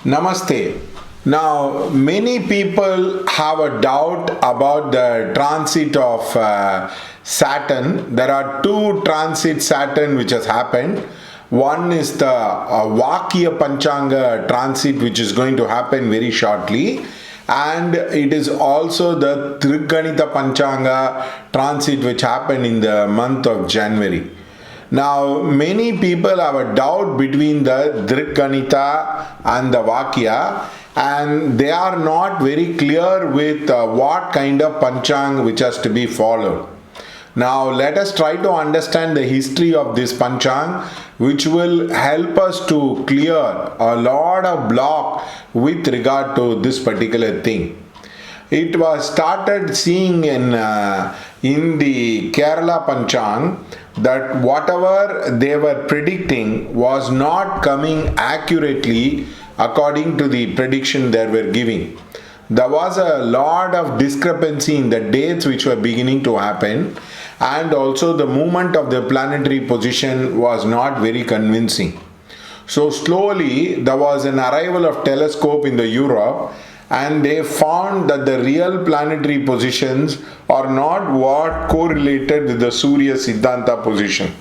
Namaste. Now, many people have a doubt about the transit of Saturn. There are two transit Saturn which has happened. One is the Vakya Panchanga transit, which is going to happen very shortly, and it is also the Triganita Panchanga transit, which happened in the month of January. Now, many people have a doubt between the Dhriganita and the Vakya, and they are not very clear with what kind of Panchang which has to be followed. Now, let us try to understand the history of this Panchang, which will help us to clear a lot of block with regard to this particular thing. It was started seeing in the Kerala Panchang that whatever they were predicting was not coming accurately according to the prediction they were giving. There was a lot of discrepancy in the dates which were beginning to happen, and also the movement of the planetary position was not very convincing. So slowly there was an arrival of telescope in the Europe, and they found that the real planetary positions are not what correlated with the Surya Siddhanta position.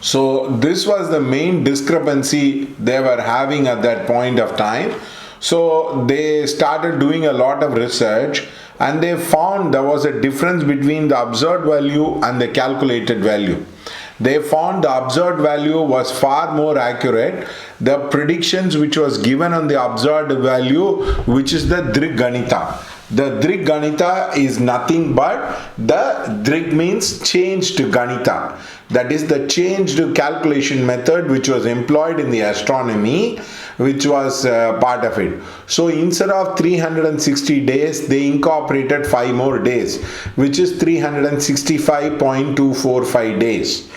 So this was the main discrepancy they were having at that point of time. So they started doing a lot of research, and they found there was a difference between the observed value and the calculated value. They found the observed value was far more accurate. The predictions which was given on the observed value, which is the Dhriganita. The Dhriganita is nothing but the Dhrig means change to Ganita. That is the change to calculation method which was employed in the astronomy, which was part of it. So instead of 360 days, they incorporated 5 more days, which is 365.245 days.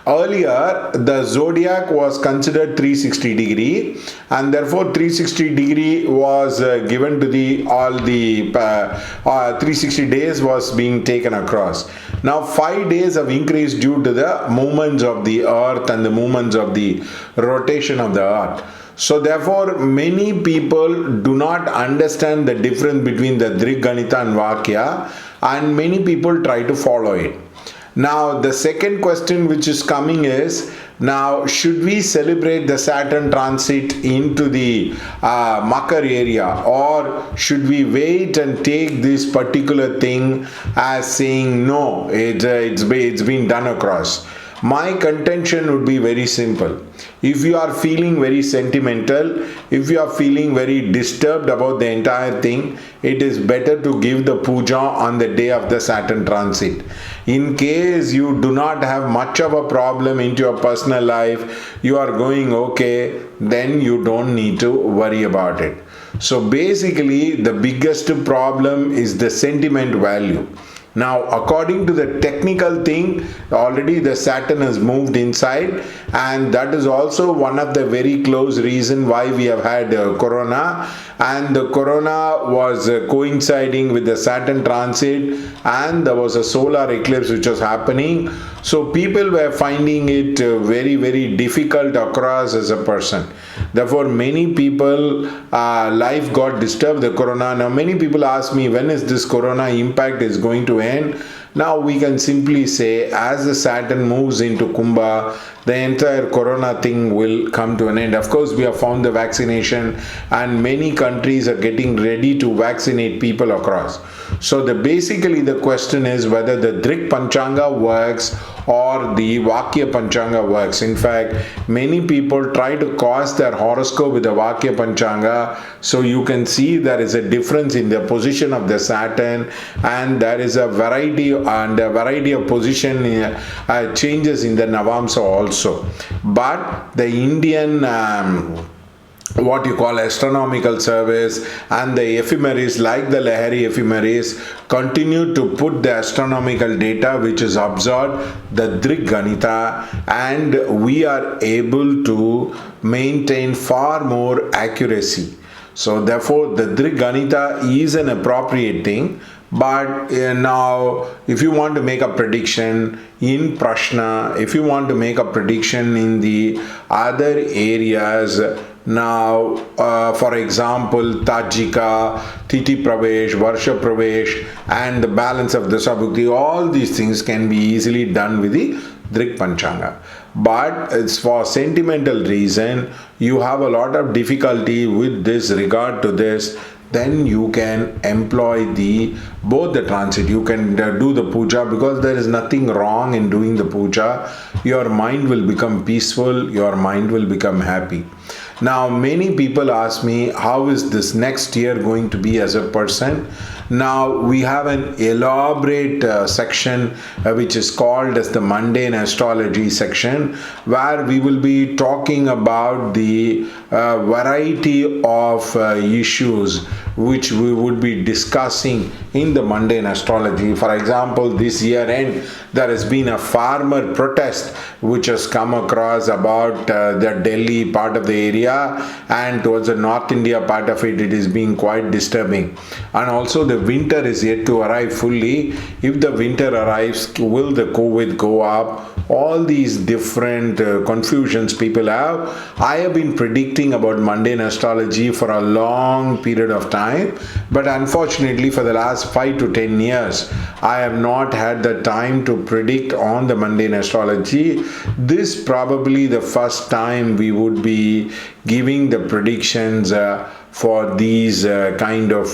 Earlier, the zodiac was considered 360 degree, and therefore 360 degree was given to the 360 days was being taken across. Now 5 days have increased due to the movements of the earth and the movements of the rotation of the earth. So therefore, many people do not understand the difference between the Dhriganita and Vakya, and many people try to follow it. Now, the second question which is coming is, now should we celebrate the Saturn transit into the Makar area, or should we wait and take this particular thing as saying no, it's been done across? My contention would be very simple. If you are feeling very sentimental, if you are feeling very disturbed about the entire thing, it is better to give the puja on the day of the Saturn transit. In case you do not have much of a problem into your personal life, you are going okay, then you don't need to worry about it. So basically, the biggest problem is the sentiment value. Now, according to the technical thing, already the Saturn has moved inside, and that is also one of the very close reason why we have had Corona. And the Corona was coinciding with the Saturn transit, and there was a solar eclipse which was happening. So people were finding it very, very difficult across as a person. Therefore, many people life got disturbed. The Corona. Now, many people ask me, when is this Corona impact is going to end? Now we can simply say, as the Saturn moves into Kumbha, the entire Corona thing will come to an end. Of course, we have found the vaccination, and many countries are getting ready to vaccinate people across. So basically the question is whether the Drik Panchanga works or the Vakya Panchanga works. In fact, many people try to cause their horoscope with the Vakya Panchanga. So you can see there is a difference in the position of the Saturn, and there is a variety of position changes in the Navamsa also. But the Indian what you call astronomical service and the ephemeris like the Lahari ephemeris continue to put the astronomical data which is observed, the Drik Ganita, and we are able to maintain far more accuracy. So therefore the Drik Ganita is an appropriate thing. But now, if you want to make a prediction in Prashna, if you want to make a prediction in the other areas, now, for example, Tajika, Titi Pravesh, Varsha Pravesh, and the balance of the Sabukti, all these things can be easily done with the Drik Panchanga. But it's for sentimental reason, you have a lot of difficulty with this regard to this. Then you can employ both the transit. You can do the puja, because there is nothing wrong in doing the puja. Your mind will become peaceful, your mind will become happy. Now, many people ask me, how is this next year going to be as a person? Now, we have an elaborate section which is called as the mundane astrology section, where we will be talking about the variety of issues which we would be discussing in the mundane astrology. For example, this year end, there has been a farmer protest which has come across about the Delhi part of the area, and towards the North India part of it, it is being quite disturbing. And also the winter is yet to arrive fully. If the winter arrives, will the COVID go up? All these different confusions people have. I have been predicting about mundane astrology for a long period of time, but unfortunately for the last 5 to 10 years, I have not had the time to predict on the mundane astrology. This probably the first time we would be giving the predictions for these kind of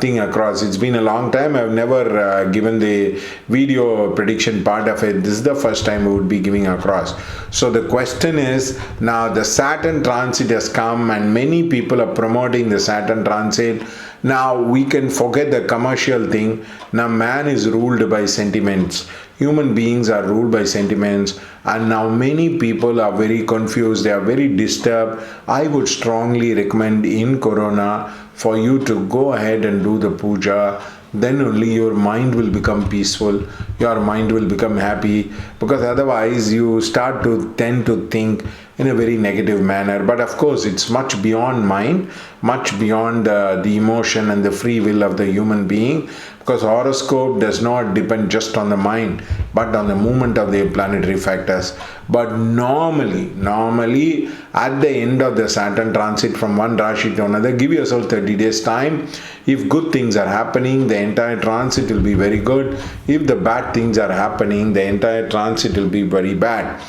thing across. It's been a long time. I've never given the video prediction part of it. This is the first time we would be giving across. So the question is, now the Saturn transit has come and many people are promoting the Saturn transit. Now we can forget the commercial thing. Now man is ruled by sentiments. Human beings are ruled by sentiments, and now many people are very confused, they are very disturbed. I would strongly recommend in Corona for you to go ahead and do the puja. Then only your mind will become peaceful, your mind will become happy, because otherwise you start to tend to think in a very negative manner. But of course, it's much beyond mind, much beyond the emotion and the free will of the human being, because horoscope does not depend just on the mind, but on the movement of the planetary factors. But normally at the end of the Saturn transit from one Rashi to another, give yourself 30 days time. If good things are happening, the entire transit will be very good. If the bad things are happening, the entire transit will be very bad.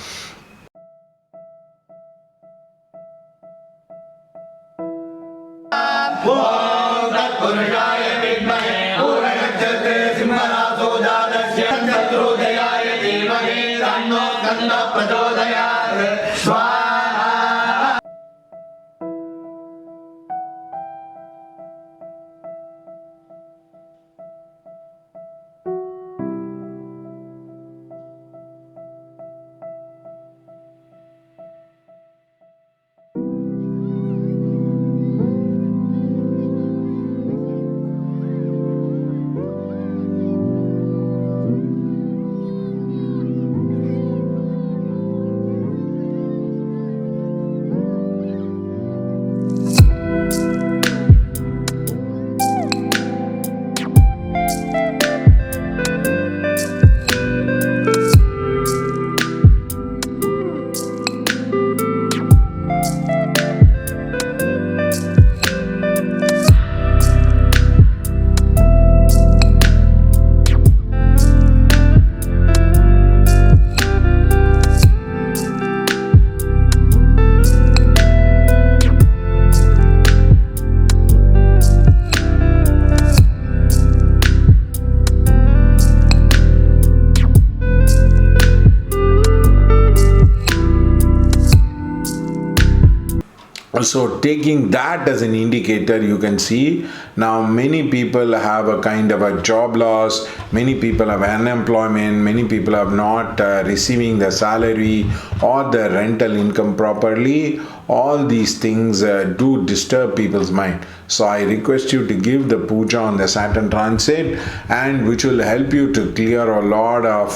So taking that as an indicator, you can see now many people have a kind of a job loss, many people have unemployment, many people are not receiving the salary or the rental income properly. All these things do disturb people's mind. So I request you to give the puja on the Saturn transit, and which will help you to clear a lot of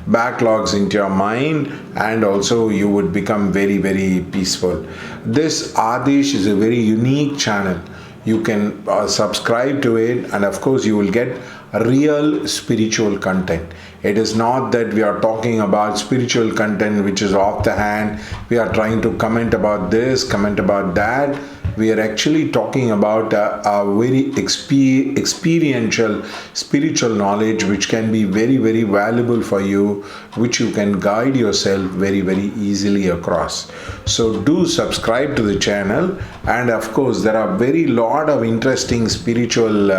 backlogs into your mind, and also you would become very, very peaceful. This Aadhesh is a very unique channel. You can subscribe to it, and of course you will get real spiritual content. It is not that we are talking about spiritual content which is off the hand. We are trying to comment about this, comment about that. We are actually talking about a very experiential spiritual knowledge which can be very, very valuable for you, which you can guide yourself very, very easily across. So do subscribe to the channel, and of course there are very lot of interesting spiritual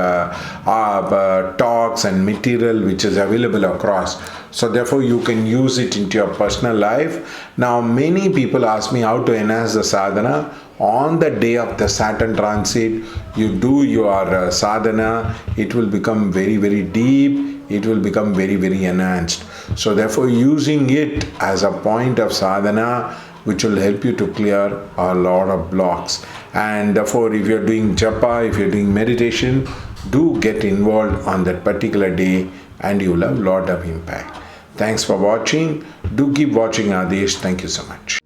talks and material which is available across. So therefore you can use it into your personal life. Now many people ask me how to enhance the sadhana. On the day of the Saturn transit, you do your sadhana, it will become very, very deep, it will become very, very enhanced. So therefore using it as a point of sadhana, which will help you to clear a lot of blocks. And therefore if you're doing japa, if you're doing meditation, do get involved on that particular day, and you will have a lot of impact. Thanks for watching. Do keep watching Aadhesh. Thank you so much.